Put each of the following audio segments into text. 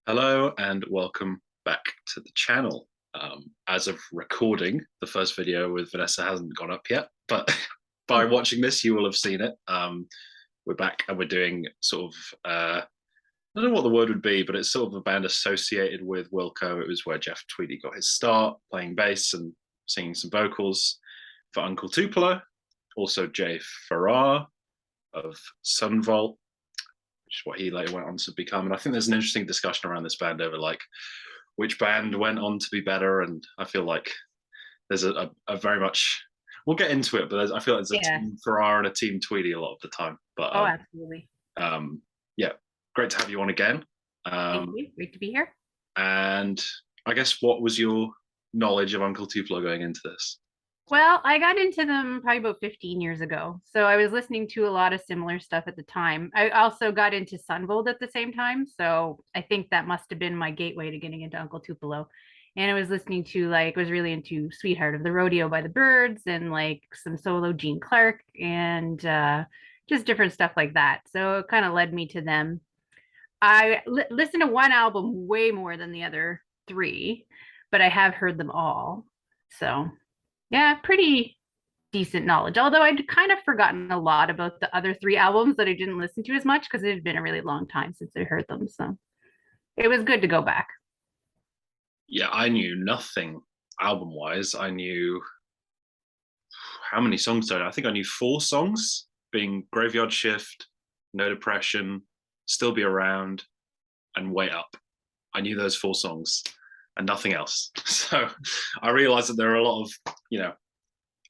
Hello and welcome back to the channel. As of recording, the first video with Vanessa hasn't gone up yet, but by watching this, you will have seen it. We're back and we're doing sort of, I don't know what the word would be, but it's sort of a band associated with Wilco. It was where Jeff Tweedy got his start playing bass and singing some vocals for Uncle Tupelo. Also, Jay Farrar of Sunvolt, which is what he later went on to become. And I think there's an interesting discussion around this band over like which band went on to be better. And I feel like there's a very much, we'll get into it, but I feel like there's a team Farrar and a team Tweedy a lot of the time. But absolutely. Yeah, great to have you on again. Thank you. Great to be here. And I guess what was your knowledge of Uncle Tupelo going into this? Well, I got into them probably about 15 years ago. So I was listening to a lot of similar stuff at the time. I also got into Sunvolt at the same time. So I think that must have been my gateway to getting into Uncle Tupelo. And I was listening to was really into Sweetheart of the Rodeo by the Byrds and like some solo Gene Clark and just different stuff like that. So it kind of led me to them. I listened to one album way more than the other three, but I have heard them all. So yeah, pretty decent knowledge. Although I'd kind of forgotten a lot about the other three albums that I didn't listen to as much because it had been a really long time since I heard them. So it was good to go back. Yeah, I knew nothing album wise. I knew how many songs did I think I knew 4 songs, being Graveyard Shift, No Depression, Still Be Around, and Wait Up. I knew those 4 songs and nothing else. So I realized that there are a lot of,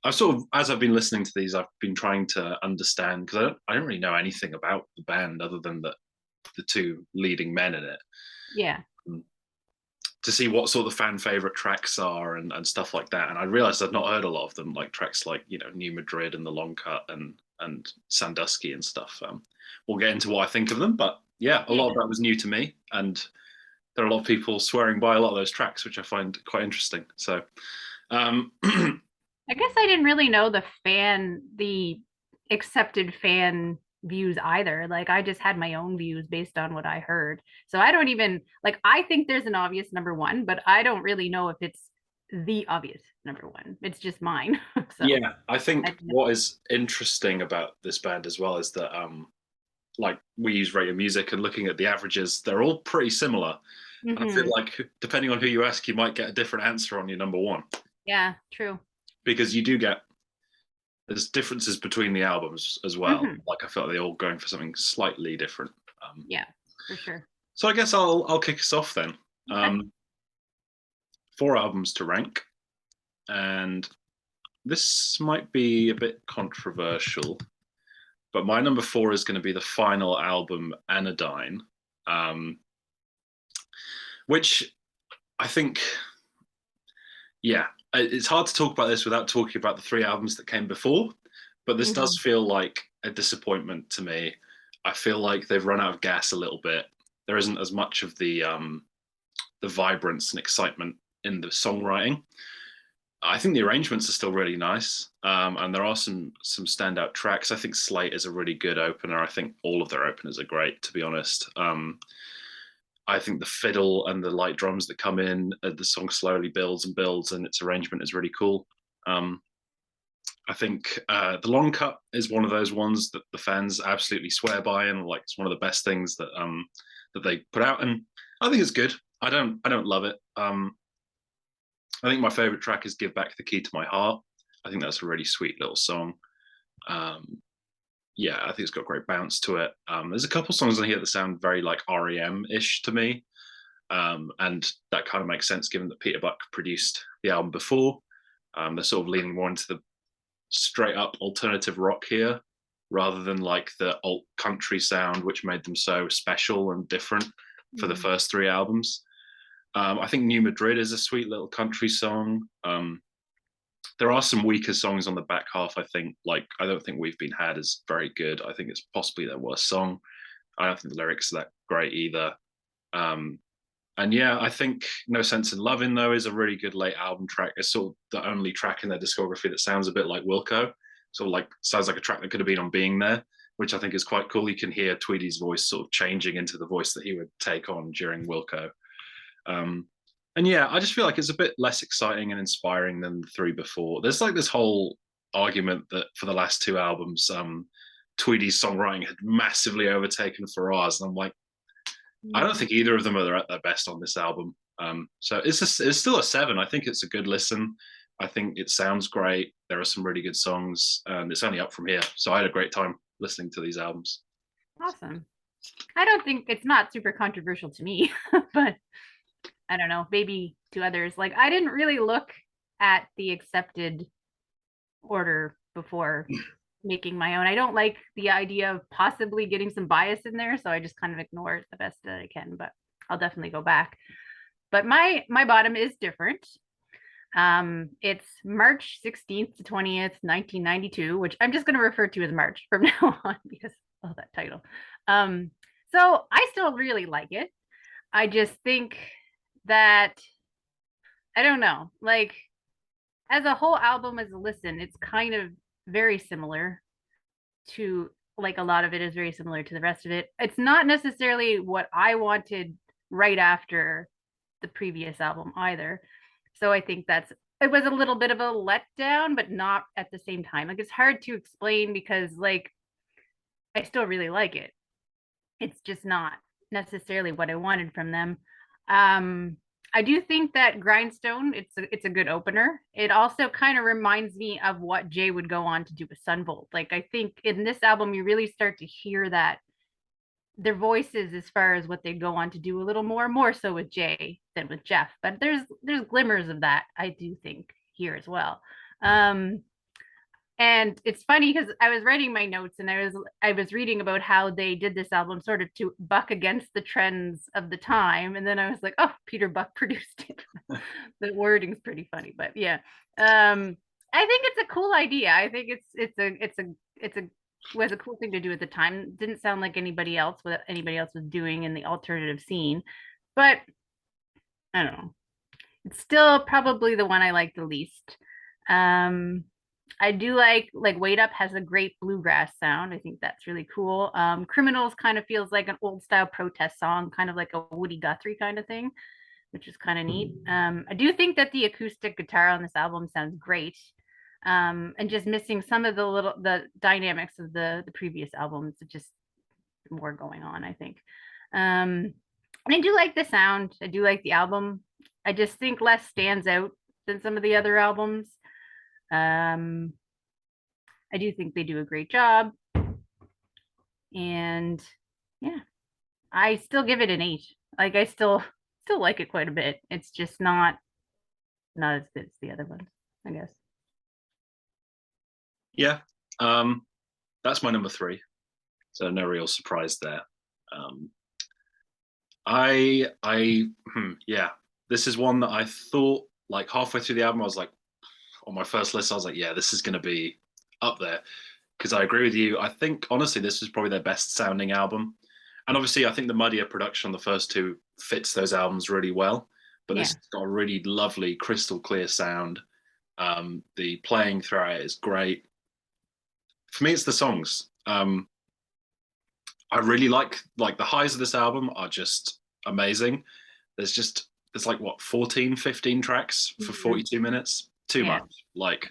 I've sort of, as I've been listening to these, I've been trying to understand, because I don't really know anything about the band other than the 2 leading men in it. Yeah. To see what sort of fan favorite tracks are and stuff like that. And I realized I'd not heard a lot of them, like tracks like, New Madrid and The Long Cut and Sandusky and stuff. We'll get into what I think of them, but yeah, a lot of that was new to me. And there are a lot of people swearing by a lot of those tracks, which I find quite interesting. So I guess I didn't really know the accepted fan views either. Like I just had my own views based on what I heard. So I don't even I think there's an obvious number one, but I don't really know if it's the obvious number one. It's just mine. So yeah, I think what is interesting about this band as well is that like we use radio music and looking at the averages, they're all pretty similar. And I feel like depending on who you ask, you might get a different answer on your number one. Yeah, true. Because you do there's differences between the albums as well. Like I felt like they're all going for something slightly different. Yeah, for sure. So I guess I'll kick us off then. Okay. 4 albums to rank, and this might be a bit controversial, but my number 4 is going to be the final album, Anodyne, which I think, yeah, it's hard to talk about this without talking about the 3 albums that came before, but this does feel like a disappointment to me. I feel like they've run out of gas a little bit. There isn't as much of the vibrance and excitement in the songwriting. I think the arrangements are still really nice, and there are some standout tracks. I think Slate is a really good opener. I think all of their openers are great, to be honest. I think the fiddle and the light drums that come in, the song slowly builds and builds, and its arrangement is really cool. I think The Long Cut is one of those ones that the fans absolutely swear by, and like it's one of the best things that that they put out, and I think it's good. I don't love it. I think my favorite track is Give Back the Key to My Heart. I think that's a really sweet little song. Yeah, I think it's got great bounce to it. There's a couple songs on here that sound very like REM-ish to me. And that kind of makes sense given that Peter Buck produced the album before. They're sort of leaning more into the straight up alternative rock here rather than like the alt country sound, which made them so special and different for the first 3 albums. I think New Madrid is a sweet little country song. There are some weaker songs on the back half, I think. Like, I don't think We've Been Had is very good. I think it's possibly their worst song. I don't think the lyrics are that great either. And yeah, I think No Sense in Loving, though, is a really good late album track. It's sort of the only track in their discography that sounds a bit like Wilco. Sort of like, sounds like a track that could have been on Being There. which I think is quite cool. You can hear Tweedy's voice sort of changing into the voice that he would take on during Wilco. And yeah, I just feel like it's a bit less exciting and inspiring than the three before. There's like this whole argument that for the last two albums, Tweedy's songwriting had massively overtaken Farrar's, and I'm like, I don't think either of them are at their best on this album. So it's still a 7. I think it's a good listen. I think it sounds great. There are some really good songs, and it's only up from here. So I had a great time listening to these albums. Awesome. I don't think it's not super controversial to me, but I don't know, maybe to others. Like, I didn't really look at the accepted order before making my own. I don't like the idea of possibly getting some bias in there, so I just kind of ignore it the best that I can, but I'll definitely go back. But my bottom is different. It's March 16th to 20th, 1992, which I'm just going to refer to as March from now on because of that title. So I still really like it. I just think that, I don't know, like as a whole album, as a listen, it's kind of very similar to, like, a lot of it is very similar to the rest of it. It's not necessarily what I wanted right after the previous album either. So I think it was a little bit of a letdown, but not at the same time. Like, it's hard to explain because, like, I still really like it. It's just not necessarily what I wanted from them. I do think that Grindstone, it's a good opener. It also kind of reminds me of what Jay would go on to do with Sunvolt. Like, I think in this album you really start to hear that their voices as far as what they go on to do a little more so with Jay than with Jeff. But there's glimmers of that, I do think, here as well. And it's funny because I was writing my notes and I was reading about how they did this album sort of to buck against the trends of the time, and then I was like, oh, Peter Buck produced it. The wording's pretty funny, but yeah. I think it's a cool idea. I think it was a cool thing to do at the time. Didn't sound like anybody else what anybody else was doing in the alternative scene, but I don't know. It's still probably the one I like the least. I do like Wait Up has a great bluegrass sound. I think that's really cool. Criminals kind of feels like an old style protest song, kind of like a Woody Guthrie kind of thing, which is kind of neat. I do think that the acoustic guitar on this album sounds great. And just missing some of the dynamics of the previous albums. It's just more going on, I think. And I do like the sound. I do like the album. I just think less stands out than some of the other albums. I do think they do a great job. And yeah, I still give it an 8. Like, I still like it quite a bit. It's just not as good as the other ones, I guess. Yeah, that's my number 3. So no real surprise there. Yeah, this is one that I thought, like, halfway through the album, I was like, on my first list, I was like, yeah, this is going to be up there, because I agree with you. I think honestly, this is probably their best sounding album, and obviously, I think the muddier production on the first two fits those albums really well. But this has got a really lovely, crystal clear sound. The playing throughout it is great. For me, it's the songs. I really like the highs of this album are just amazing. There's like what 14, 15 tracks for 42 minutes. Too much. Like,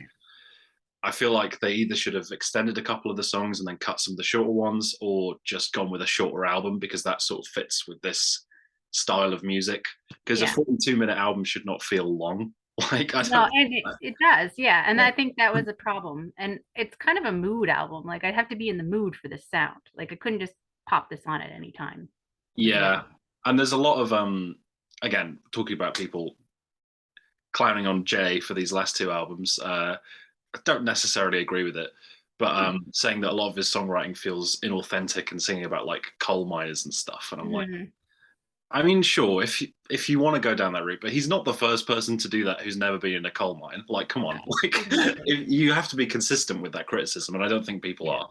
I feel like they either should have extended a couple of the songs and then cut some of the shorter ones, or just gone with a shorter album, because that sort of fits with this style of music. Because a 42-minute album should not feel long. Like, I don't. No, and it does, yeah. And I think that was a problem. And it's kind of a mood album. Like, I'd have to be in the mood for this sound. Like, I couldn't just pop this on at any time. Yeah. And there's a lot of again, talking about people clowning on Jay for these last two albums. I don't necessarily agree with it, but saying that a lot of his songwriting feels inauthentic and singing about like coal miners and stuff. And I'm like, I mean, sure, if you want to go down that route, but he's not the first person to do that who's never been in a coal mine. Like, come on, like, you have to be consistent with that criticism, and I don't think people are.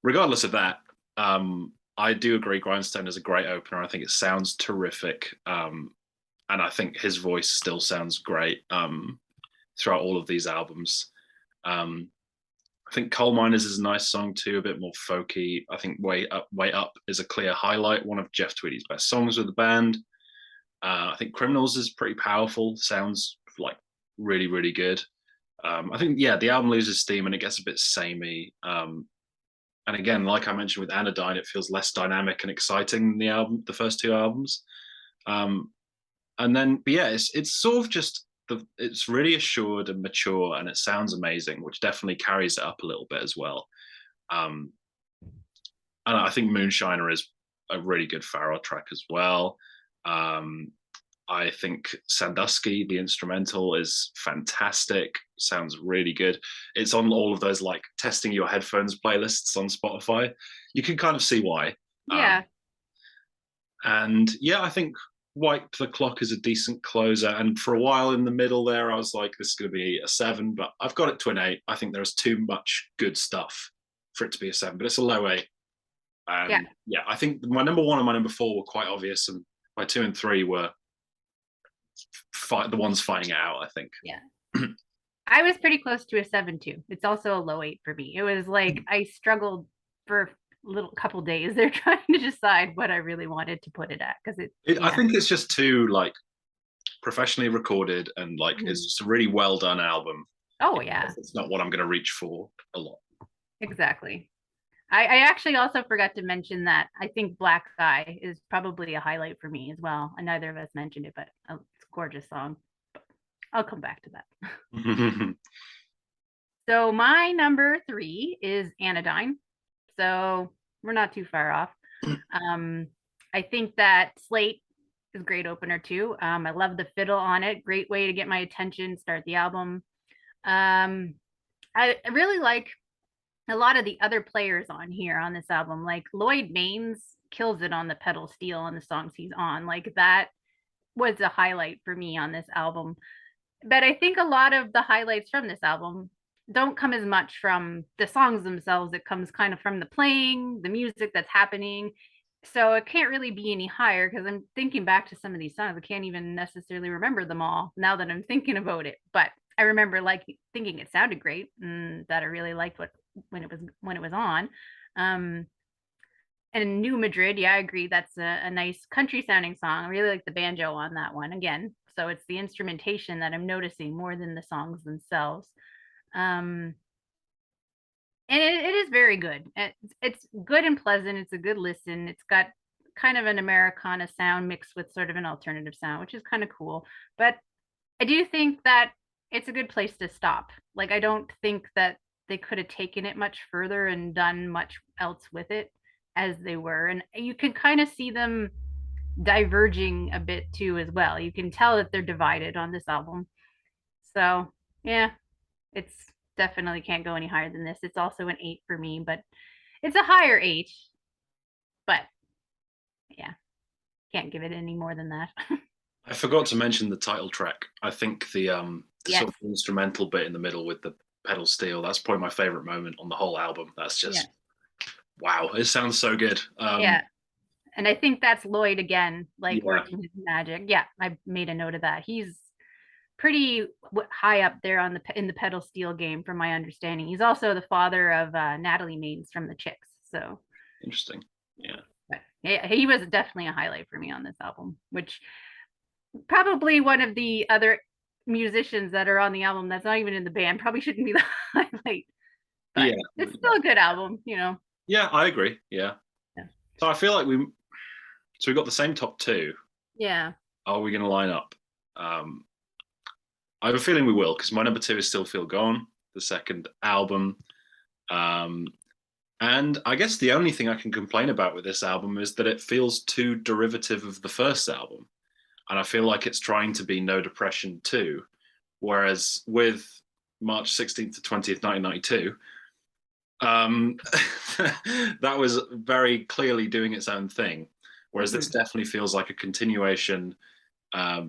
Regardless of that, I do agree Grindstone is a great opener. I think it sounds terrific, and I think his voice still sounds great throughout all of these albums. I think Coal Miners is a nice song too, a bit more folky. I think Way Up is a clear highlight, one of Jeff Tweedy's best songs with the band. I think Criminals is pretty powerful, sounds like really, really good. I think, yeah, the album loses steam and it gets a bit samey. And again, like I mentioned with Anodyne, it feels less dynamic and exciting than the first two albums. And then, but yeah, it's sort of just it's really assured and mature, and it sounds amazing, which definitely carries it up a little bit as well. And I think Moonshiner is a really good Farrar track as well. I think Sandusky, the instrumental, is fantastic. Sounds really good. It's on all of those like testing your headphones playlists on Spotify. You can kind of see why. Yeah. And yeah, I think Wipe the Clock is a decent closer. And for a while in the middle there, I was like, this is going to be a 7, but I've got it to an 8. I think there's too much good stuff for it to be a 7, but it's a low 8. And yeah, I think my number 1 and my number 4 were quite obvious, and my 2 and 3 were the ones fighting it out, I think. Yeah. I was pretty close to a 7 too. It's also a low 8 for me. It was like I struggled for couple days there trying to decide what I really wanted to put it at, because I think it's just too like professionally recorded, and like it's just a really well done album. Oh yeah, it's not what I'm going to reach for a lot. Exactly. I actually also forgot to mention that I think Black Eye is probably a highlight for me as well, and neither of us mentioned it, but it's a gorgeous song. But I'll come back to that. So my number 3 is Anodyne. So we're not too far off. I think that Slate is a great opener too. I love the fiddle on it. Great way to get my attention, start the album. I really like a lot of the other players on here on this album. Like Lloyd Maines kills it on the pedal steel on the songs he's on. Like that was a highlight for me on this album. But I think a lot of the highlights from this album don't come as much from the songs themselves. It comes kind of from the playing, the music that's happening. So it can't really be any higher, because I'm thinking back to some of these songs. I can't even necessarily remember them all now that I'm thinking about it. But I remember like thinking it sounded great, and that I really liked when it was on. And New Madrid, yeah, I agree. That's a nice country sounding song. I really like the banjo on that one again. So it's the instrumentation that I'm noticing more than the songs themselves. And it is very good. It's good and pleasant. It's a good listen. It's got kind of an Americana sound mixed with sort of an alternative sound, which is kind of cool. But I do think that it's a good place to stop. Like, I don't think that they could have taken it much further and done much else with it as they were. And you can kind of see them diverging a bit too as well. You can tell that they're divided on this album. So yeah, it's definitely can't go any higher than this. It's also an 8 for me, but it's a higher 8. But yeah, can't give it any more than that. I forgot to mention the title track. I think the Yes. sort of instrumental bit in the middle with the pedal steel, that's probably my favorite moment on the whole album. That's just wow, it sounds so good. Yeah. And I think that's Lloyd again, like Yeah. working his magic. Yeah, I made a note of that. He's pretty high up there on in the pedal steel game, from my understanding. He's also the father of Natalie Maines from the Chicks. So interesting. Yeah. But yeah, he was definitely a highlight for me on this album, which probably one of the other musicians that are on the album that's not even in the band probably shouldn't be the highlight. But Yeah. it's still a good album, you know. Yeah, I agree. Yeah. So I feel like we got the same top 2. Yeah. Are we going to line up? I have a feeling we will, because my number 2 is Still Feel Gone, the second album. And I guess the only thing I can complain about with this album is that it feels too derivative of the first album. And I feel like it's trying to be No Depression 2. Whereas with March 16th to 20th, 1992, that was very clearly doing its own thing. Whereas this definitely feels like a continuation. I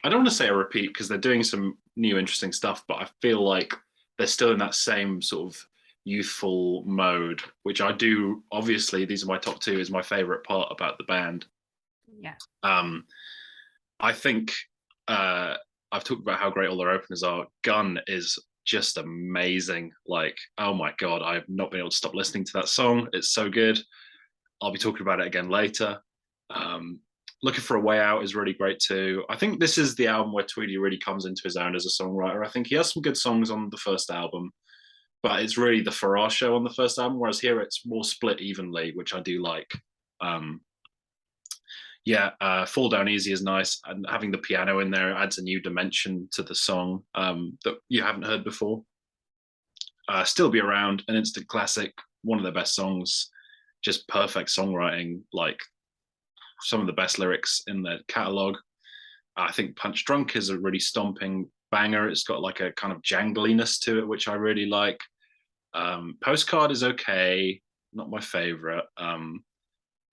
don't want to say a repeat, because they're doing some new interesting stuff, but I feel like they're still in that same sort of youthful mode, which I do. Obviously, these are my top 2, is my favorite part about the band. Yeah. I think I've talked about how great all their openers are. Gun is just amazing. Like, oh my God, I've not been able to stop listening to that song. It's so good. I'll be talking about it again later. Um, Looking for a Way Out is really great too. I think this is the album where Tweedy really comes into his own as a songwriter. I think he has some good songs on the first album, but it's really the Farrar show on the first album, whereas here it's more split evenly, which I do like. Um, Fall Down Easy is nice, and having the piano in there adds a new dimension to the song that you haven't heard before. Still Be Around, an instant classic, one of their best songs, just perfect songwriting, like some of the best lyrics in their catalog. I think Punch Drunk is a really stomping banger. It's got like a kind of jangliness to it, which I really like. Postcard is okay, not my favorite.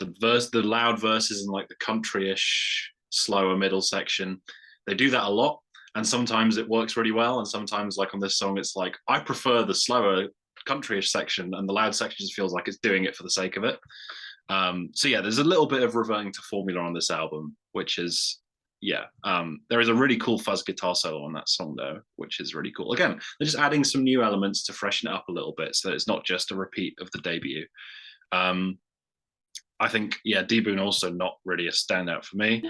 The loud verses and like the country-ish, slower middle section, they do that a lot, and sometimes it works really well, and sometimes like on this song, it's like I prefer the slower country-ish section, and the loud section just feels like it's doing it for the sake of it. So yeah, there's a little bit of reverting to formula on this album, which is there is a really cool fuzz guitar solo on that song though, which is really cool. Again, they're just adding some new elements to freshen it up a little bit, so that it's not just a repeat of the debut. I think D Boon also not really a standout for me.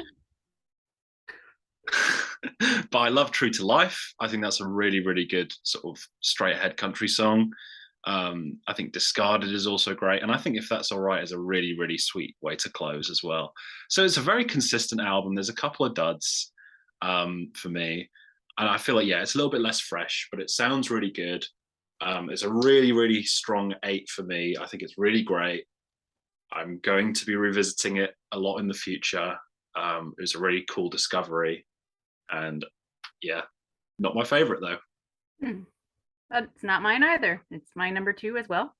But I love True to Life. I think that's a really, really good sort of straight ahead country song. I think Discarded is also great. And I think If That's All Right is a really, really sweet way to close as well. So it's a very consistent album. There's a couple of duds for me. And I feel like, it's a little bit less fresh, but it sounds really good. It's a really, really strong 8 for me. I think it's really great. I'm going to be revisiting it a lot in the future. It was a really cool discovery. And not my favorite though. That's not mine either. It's my number 2 as well.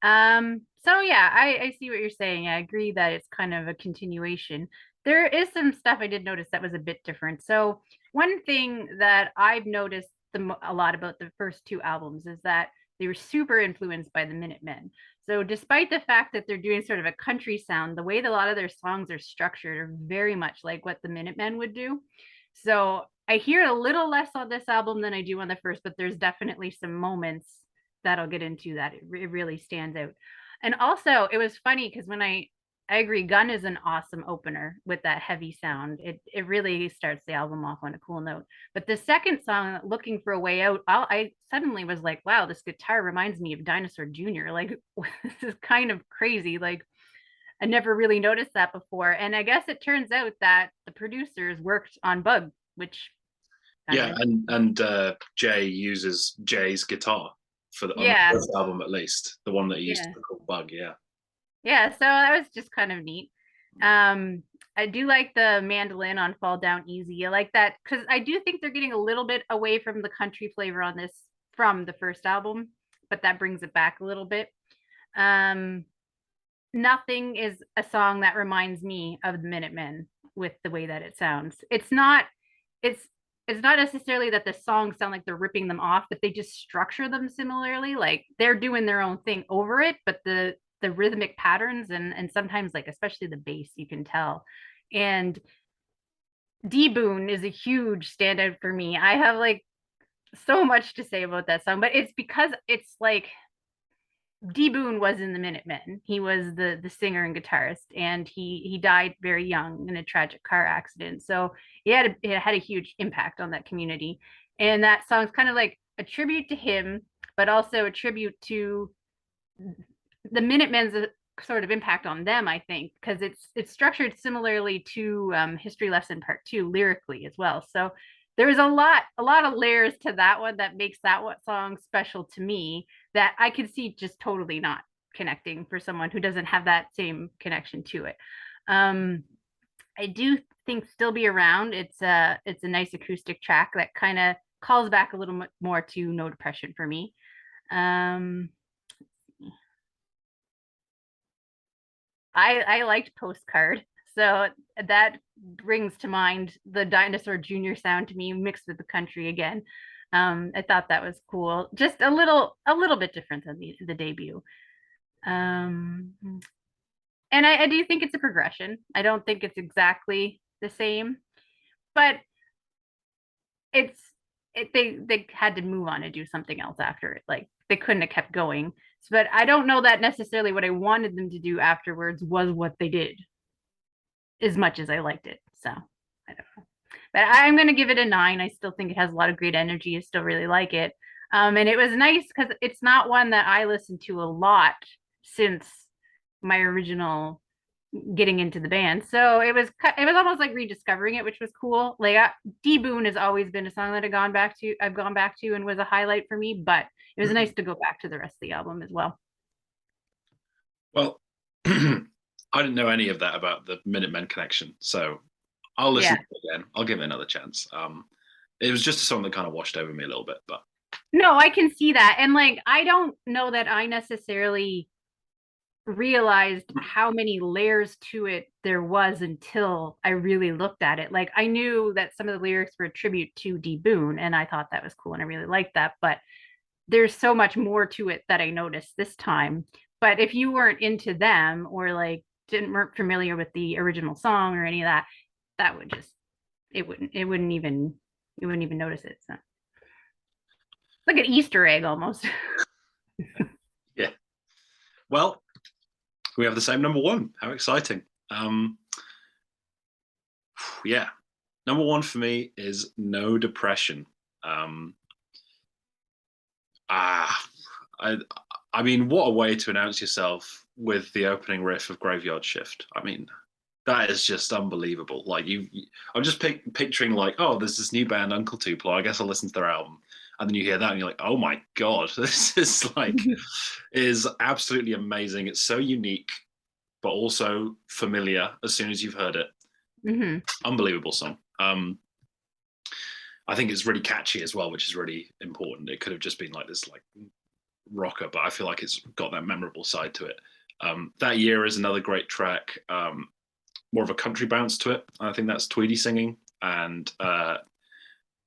So yeah, I see what you're saying. I agree that it's kind of a continuation. There is some stuff I did notice that was a bit different. So one thing that I've noticed a lot about the first 2 albums is that they were super influenced by the Minutemen. So despite the fact that they're doing sort of a country sound, the way that a lot of their songs are structured are very much like what the Minutemen would do. So I hear a little less on this album than I do on the first, but there's definitely some moments that I'll get into that it really stands out. And also, it was funny because when I agree, Gun is an awesome opener with that heavy sound. It really starts the album off on a cool note. But the second song, Looking for a Way Out, I suddenly was like, wow, this guitar reminds me of Dinosaur Jr. Like, this is kind of crazy. Like, I never really noticed that before. And I guess it turns out that the producers worked on Bug, which and Jay uses Jay's guitar on the first album, at least the one that he used to call Bug. So that was just kind of neat. I do like the mandolin on Fall Down Easy. I like that because I do think they're getting a little bit away from the country flavor on this from the first album, but that brings it back a little bit. Nothing is a song that reminds me of the Minutemen with the way that it sounds. It's not necessarily that the songs sound like they're ripping them off, but they just structure them similarly. Like they're doing their own thing over it, but the rhythmic patterns and sometimes like especially the bass, you can tell. And D Boon is a huge standout for me. I have like so much to say about that song, but it's because it's like D Boon was in the Minutemen. He was the singer and guitarist, and he died very young in a tragic car accident. So it had a huge impact on that community. And that song's kind of like a tribute to him, but also a tribute to the Minutemen's sort of impact on them, I think, because it's structured similarly to History Lesson Part 2 lyrically as well. So there's a lot of layers to that one that makes that song special to me that I could see just totally not connecting for someone who doesn't have that same connection to it. I do think Still Be Around. It's a nice acoustic track that kind of calls back a little more to No Depression for me. I liked Postcard. So that brings to mind the Dinosaur Jr. sound to me mixed with the country again. I thought that was cool. Just a little bit different than the debut. And I do think it's a progression. I don't think it's exactly the same, but they had to move on and do something else after it. Like they couldn't have kept going. But I don't know that necessarily what I wanted them to do afterwards was what they did, as much as I liked it. So I don't know. But I'm gonna give it a 9. I still think it has a lot of great energy. I still really like it. And it was nice because it's not one that I listened to a lot since my original getting into the band. So it was almost like rediscovering it, which was cool. Like D Boone has always been a song that I've gone back to and was a highlight for me, but it was nice to go back to the rest of the album as well. Well, I didn't know any of that about the Minutemen connection, so I'll listen Yeah. to it again. I'll give it another chance. It was just a song that kind of washed over me a little bit, but No, I can see that. And like I don't know that I necessarily realized how many layers to it there was until I really looked at it. Like I knew that some of the lyrics were a tribute to D Boone, and I thought that was cool and I really liked that. But there's so much more to it that I noticed this time. But if you weren't into them or like weren't familiar with the original song or any of that, that would just it wouldn't even you wouldn't even notice it. So like an Easter egg almost. yeah. Well, we have the same number one. How exciting! Yeah, number one for me is No Depression. Um, ah, I, I mean, what a way to announce yourself with the opening riff of Graveyard Shift. I mean, that is just unbelievable. Like I'm just picturing like, oh, there's this new band, Uncle Tupelo. I guess I'll listen to their album, and then you hear that, and you're like, oh my god, this is like is absolutely amazing. It's so unique, but also familiar as soon as you've heard it. Mm-hmm. Unbelievable song. I think it's really catchy as well, which is really important. It could have just been like this like rocker, but I feel like it's got that memorable side to it. That Year is another great track. More of a country bounce to it. I think that's Tweedy singing, and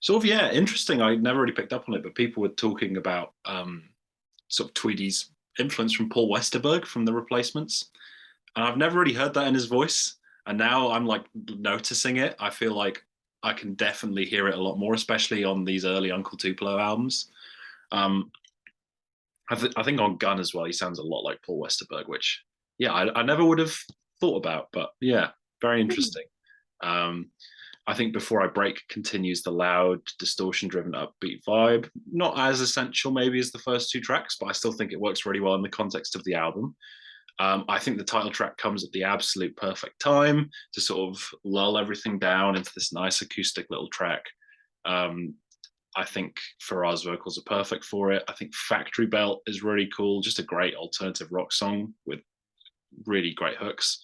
sort of yeah, interesting. I never really picked up on it, but people were talking about sort of Tweedy's influence from Paul Westerberg from The Replacements, and I've never really heard that in his voice. And now I'm like noticing it. I feel like I can definitely hear it a lot more, especially on these early Uncle Tupelo albums. Um, I think on Gun as well, he sounds a lot like Paul Westerberg, which yeah, I never would have thought about, but yeah, very interesting. Um, I think Before I Break continues the loud, distortion-driven, upbeat vibe. Not as essential maybe as the first two tracks, but I still think it works really well in the context of the album. I think the title track comes at the absolute perfect time to sort of lull everything down into this nice acoustic little track. Um, I think Farrar's vocals are perfect for it. I think Factory Belt is really cool, just a great alternative rock song with really great hooks.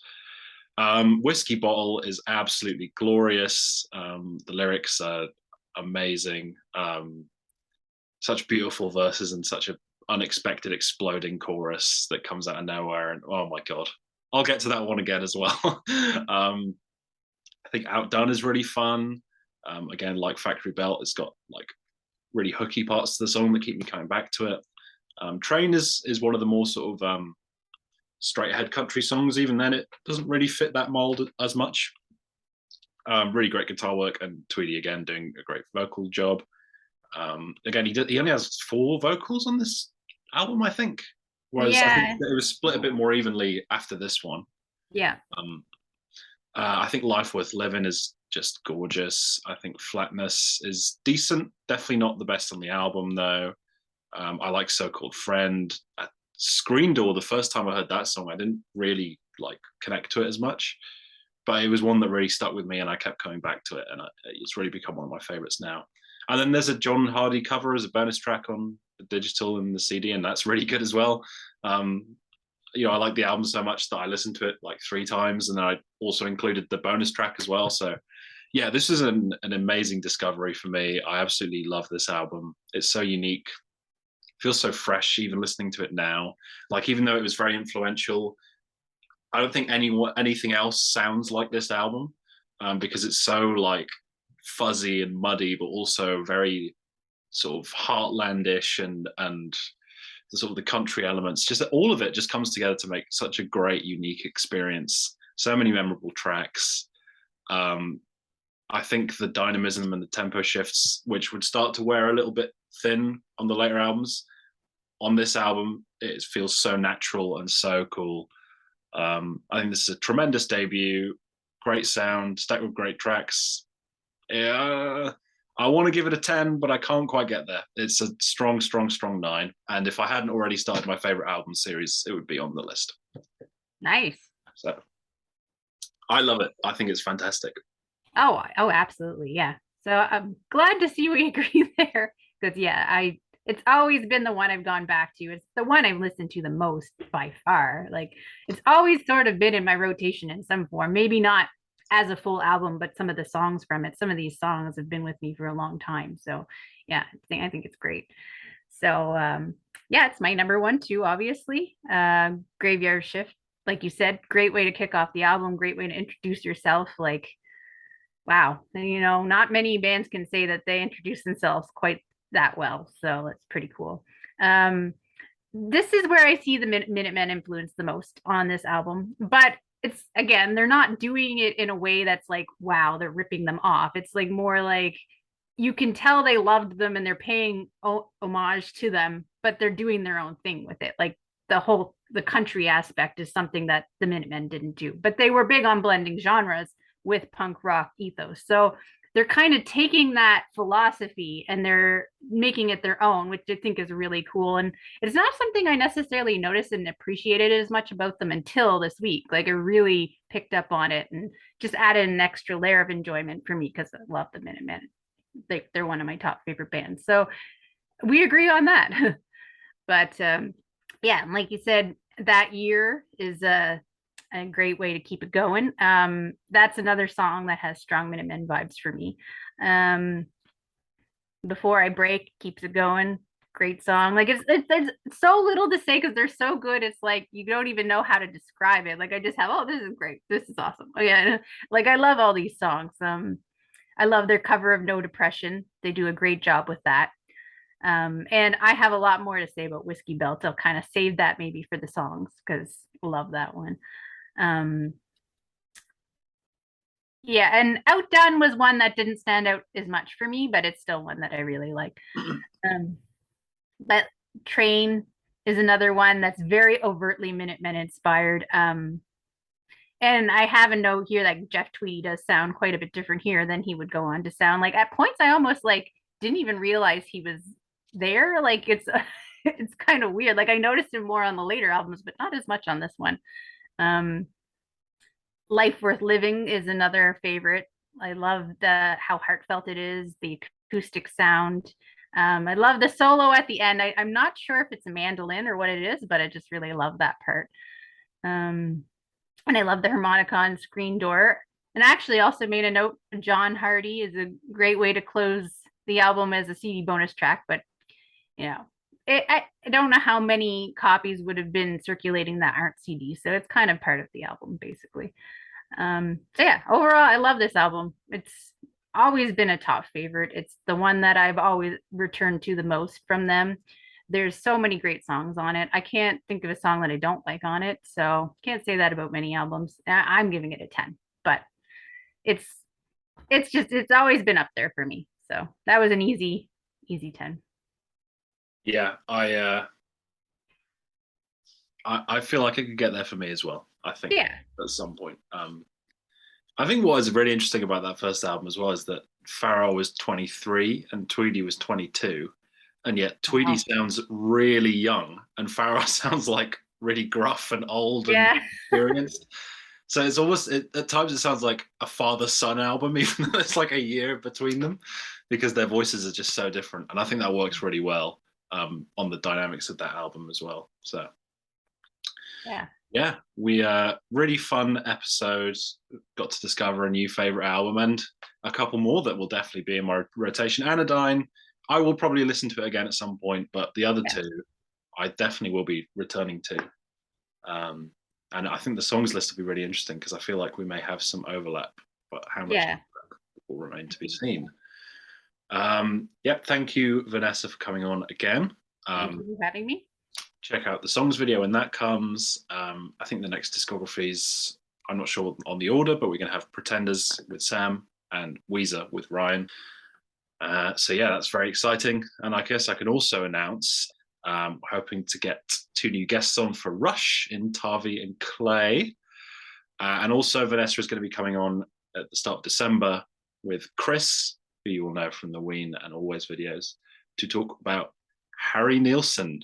Whiskey Bottle is absolutely glorious. The lyrics are amazing. Such beautiful verses and such a unexpected exploding chorus that comes out of nowhere. And oh my god, I'll get to that one again as well. I think Outdone is really fun. Again, like Factory Belt, it's got like really hooky parts to the song that keep me coming back to it. Train is one of the more sort of straight ahead country songs. Even then, it doesn't really fit that mold as much. Really great guitar work, and Tweedy again doing a great vocal job. Again, he only has 4 vocals on this album, I think. Whereas I think Yeah. it was split a bit more evenly after this one. Yeah. Um, I think Life Worth Living is just gorgeous. I think Flatness is decent. Definitely not the best on the album, though. I like So Called Friend. Screen Door, the first time I heard that song, I didn't really like connect to it as much. But it was one that really stuck with me, and I kept coming back to it, and it's really become one of my favorites now. And then there's a John Hardy cover as a bonus track on the digital and the CD, and that's really good as well. I like the album so much that I listened to it like 3 times, and then I also included the bonus track as well. So, yeah, this is an amazing discovery for me. I absolutely love this album. It's so unique. It feels so fresh, even listening to it now. Like, even though it was very influential, I don't think anything else sounds like this album because it's so like fuzzy and muddy, but also very sort of heartlandish and the sort of the country elements. Just all of it just comes together to make such a great, unique experience. So many memorable tracks. I think the dynamism and the tempo shifts, which would start to wear a little bit thin on the later albums, on this album, it feels so natural and so cool. I think this is a tremendous debut, great sound, stacked with great tracks. Yeah, I want to give it a 10, but I can't quite get there. It's a strong, strong, strong 9. And if I hadn't already started my favorite album series, it would be on the list. Nice. So I love it. I think it's fantastic. Oh, absolutely. Yeah. So I'm glad to see we agree there. Because yeah, it's always been the one I've gone back to. It's the one I've listened to the most by far. Like it's always sort of been in my rotation in some form. Maybe not as a full album, but some of the songs from it, some of these songs have been with me for a long time. So yeah, I think it's great. So yeah, it's my number one too, obviously. Graveyard Shift, like you said, great way to kick off the album, great way to introduce yourself. Like wow, not many bands can say that they introduce themselves quite that well. So it's pretty cool. Um, this is where I see the Minutemen influence the most on this album, but it's again, they're not doing it in a way that's like, wow, they're ripping them off. It's like more like you can tell they loved them and they're paying homage to them, but they're doing their own thing with it. Like the country aspect is something that the Minutemen didn't do, but they were big on blending genres with punk rock ethos. So they're kind of taking that philosophy and they're making it their own, which I think is really cool. And it's not something I necessarily noticed and appreciated as much about them until this week. Like I really picked up on it and just added an extra layer of enjoyment for me because I love the Minutemen. They're one of my top favorite bands. So we agree on that. But yeah, and like you said, that year is a great way to keep it going. That's another song that has strong Minutemen vibes for me. Um, Before I Break keeps it going. Great song. Like there's so little to say because they're so good. It's like you don't even know how to describe it. Like I just have, oh, this is great. This is awesome. Oh yeah, like I love all these songs. I love their cover of No Depression. They do a great job with that. And I have a lot more to say about Whiskey Belt. I'll kind of save that maybe for the songs because I love that one. Um, yeah, and Outdone was one that didn't stand out as much for me, but it's still one that I really like. Um, but Train is another one that's very overtly Minutemen inspired. And I have a note here that Jeff Tweedy does sound quite a bit different here than he would go on to sound. Like at points, I almost like didn't even realize he was there. Like it's it's kind of weird. Like I noticed him more on the later albums, but not as much on this one. Um, Life Worth Living is another favorite. I love the how heartfelt it is, the acoustic sound. I love the solo at the end. I'm not sure if it's a mandolin or what it is, but I just really love that part. Um, and I love the harmonica on Screen Door. And actually also made a note, John Hardy is a great way to close the album as a CD bonus track, but you know, I don't know how many copies would have been circulating that aren't CD, so it's kind of part of the album basically. So yeah, overall, I love this album. It's always been a top favorite. It's the one that I've always returned to the most from them. There's so many great songs on it. I can't think of a song that I don't like on it. So can't say that about many albums. I'm giving it a 10, but it's it's always been up there for me. So that was an easy 10. Yeah, I feel like it could get there for me as well. I think Yeah. at some point. I think what is really interesting about that first album as well is that Farrar was 23 and Tweedy was 22, and yet Tweedy Wow. sounds really young and Farrar sounds like really gruff and old and Yeah. experienced. So it's almost at times it sounds like a father-son album, even though it's like a year between them, because their voices are just so different, and I think that works really well on the dynamics of that album as well. So Yeah. yeah, we really fun episodes. Got to discover a new favorite album and a couple more that will definitely be in my rotation. Anodyne, I will probably listen to it again at some point, but the other Yeah. two, I definitely will be returning to. Um, and I think the songs list will be really interesting because I feel like we may have some overlap, but how much Yeah. will remain to be seen. Yep, thank you, Vanessa, for coming on again. Thank you for having me. Check out the songs video when that comes. I think the next discographies, I'm not sure on the order, but we're going to have Pretenders with Sam and Weezer with Ryan. So yeah, that's very exciting. And I guess I can also announce hoping to get 2 new guests on for Rush in Tavi and Clay. And also Vanessa is going to be coming on at the start of December with Chris, who you will know from the Ween and Always videos, to talk about Harry Nilsson.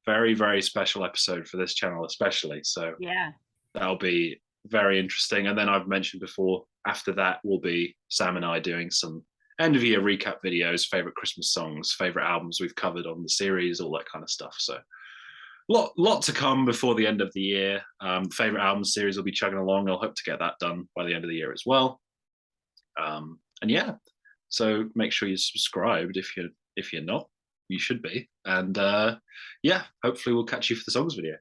Very, very special episode for this channel, especially. So Yeah. that'll be very interesting. And then I've mentioned before, after that will be Sam and I doing some end of year recap videos, favorite Christmas songs, favorite albums we've covered on the series, all that kind of stuff. So lot to come before the end of the year. Favorite album series will be chugging along. I'll hope to get that done by the end of the year as well. And yeah, so make sure you're subscribed if you're not. You should be. And yeah, hopefully we'll catch you for the songs video.